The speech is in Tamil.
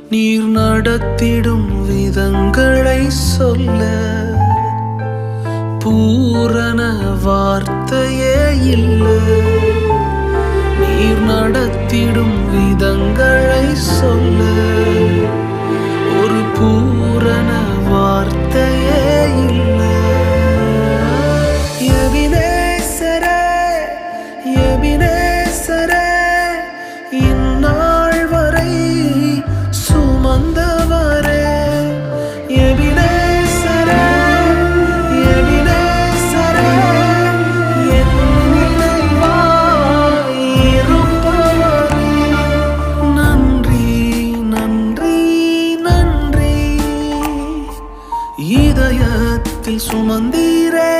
நீர் நடத்திடும் விதங்களை சொல்ல பூரண வார்த்தையே இல்லை. நீர் நடத்திடும் விதங்களை சொல்ல ஒரு பூரண வார்த்தையே இல்லை. எபினேசரே, எபினேசரே, இந்நாள் வரை சுமந்தவரே. எபினேசரே, எபினேசரே, என் நினைவாய் இருப்பவரே. நன்றி, நன்றி, நன்றி. இதயத்தில் சுமந்தீரே